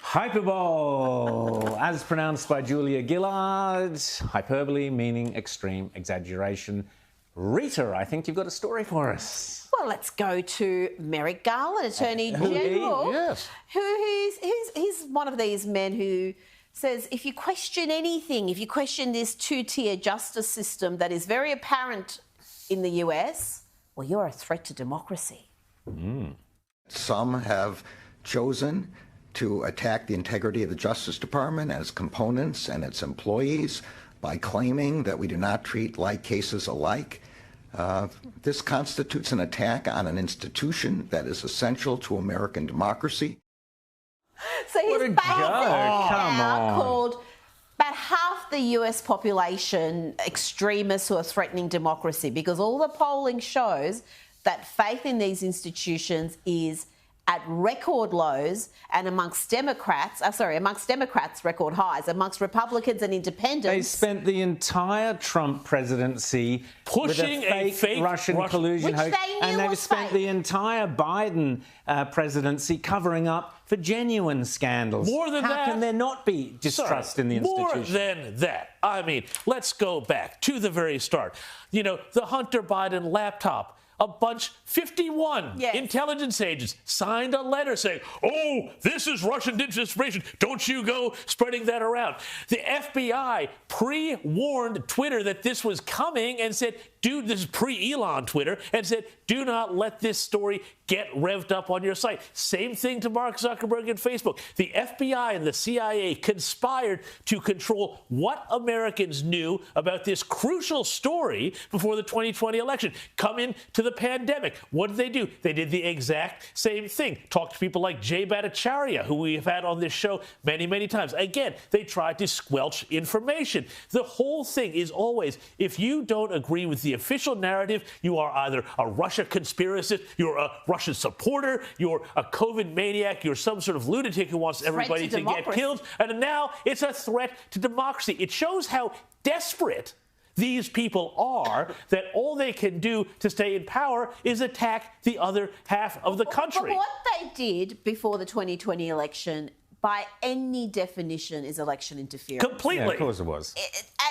Hyperbole, as pronounced by Julia Gillard. Hyperbole meaning extreme exaggeration. Rita, I think you've got a story for us. Well, let's go to Merrick Garland, Attorney General. Yes. He's one of these men who says if you question anything, if you question this two-tier justice system that is very apparent in the US, well, you're a threat to democracy. Some have chosen to attack the integrity of the Justice Department and its components and its employees by claiming that we do not treat like cases alike. This constitutes an attack on an institution that is essential to American democracy. So he's What a basically joke. Come now on. called about half the US population extremists who are threatening democracy, because all the polling shows that faith in these institutions is at record lows, and amongst Democrats, record highs. Amongst Republicans and independents, They spent the entire Trump presidency pushing with a fake Russian collusion Which hoax, they knew and they've was spent fake. the entire Biden presidency covering up for genuine scandals. More than How that, can there not be distrust in the institution? More than that. I mean, let's go back to the very start. You know, the Hunter Biden laptop. A bunch, 51 Yes. intelligence agents signed a letter saying, oh, this is Russian disinformation. Don't you go spreading that around. The FBI pre-warned Twitter that this was coming and said, dude, this is pre-Elon Twitter, and said, do not let this story get revved up on your site. Same thing to Mark Zuckerberg and Facebook. The FBI and the CIA conspired to control what Americans knew about this crucial story before the 2020 election. Come into the pandemic. What did they do? They did the exact same thing. Talked to people like Jay Bhattacharya, who we have had on this show many, many times. Again, they tried to squelch information. The whole thing is always, if you don't agree with the official narrative, you are either a Russia conspiracist, you're a Russian supporter, you're a COVID maniac, you're some sort of lunatic who wants everybody to get killed. And now it's a threat to democracy. It shows how desperate these people are, that all they can do to stay in power is attack the other half of the country. But what they did before the 2020 election, by any definition, is election interference. Completely. Yeah, of course it was.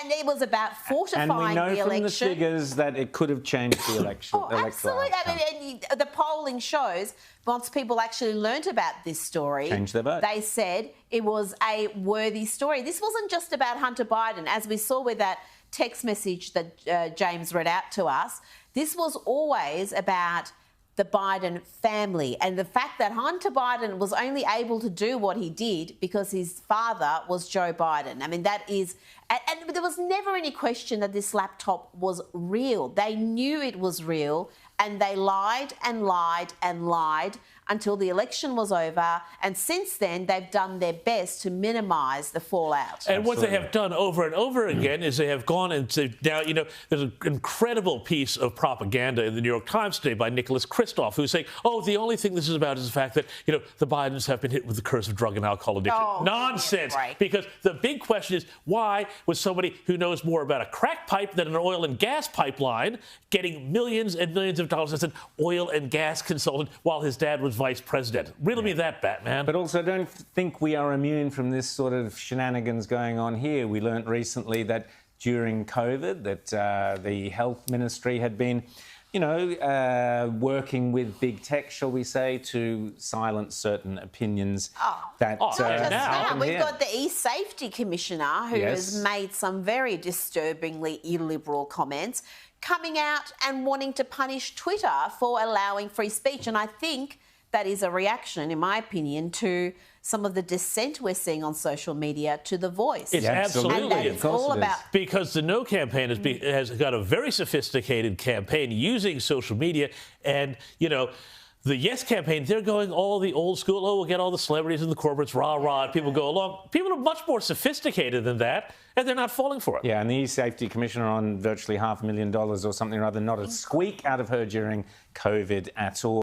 And it was about fortifying And we know the from election. the figures that it could have changed the election. Oh, absolutely. I mean, the polling shows, once people actually learnt about this story, Changed their vote. they said it was a worthy story. This wasn't just about Hunter Biden, as we saw with that text message that James read out to us. This was always about the Biden family, and the fact that Hunter Biden was only able to do what he did because his father was Joe Biden. I mean, that is, and there was never any question that this laptop was real. They knew it was real, and they lied and lied and lied until the election was over. And since then, they've done their best to minimise the fallout. And what they have done over and over again is they have gone and said, now, you know, there's an incredible piece of propaganda in the New York Times today by Nicholas Kristof, who's saying, oh, the only thing this is about is the fact that, you know, the Bidens have been hit with the curse of drug and alcohol addiction. Oh, Nonsense. right. Because the big question is, why was somebody who knows more about a crack pipe than an oil and gas pipeline getting millions and millions of dollars as an oil and gas consultant while his dad was vice president? Riddle me that, Batman. But also, don't think we are immune from this sort of shenanigans going on here. We learnt recently that during COVID that the health ministry had been, you know, working with big tech, shall we say, to silence certain opinions that Not just now. happen We've here. got the e-safety commissioner who Yes. has made some very disturbingly illiberal comments, coming out and wanting to punish Twitter for allowing free speech. And I think that is a reaction, in my opinion, to some of the dissent we're seeing on social media to The Voice. It's absolutely, and that of is course all it is. about. Because the No campaign has got a very sophisticated campaign using social media. And, you know, the Yes campaign, they're going all the old school, oh, we'll get all the celebrities and the corporates, rah-rah, and people go along. People are much more sophisticated than that, and they're not falling for it. Yeah, and the e-safety commissioner on virtually $500,000 or something or other, not a squeak out of her during COVID at all.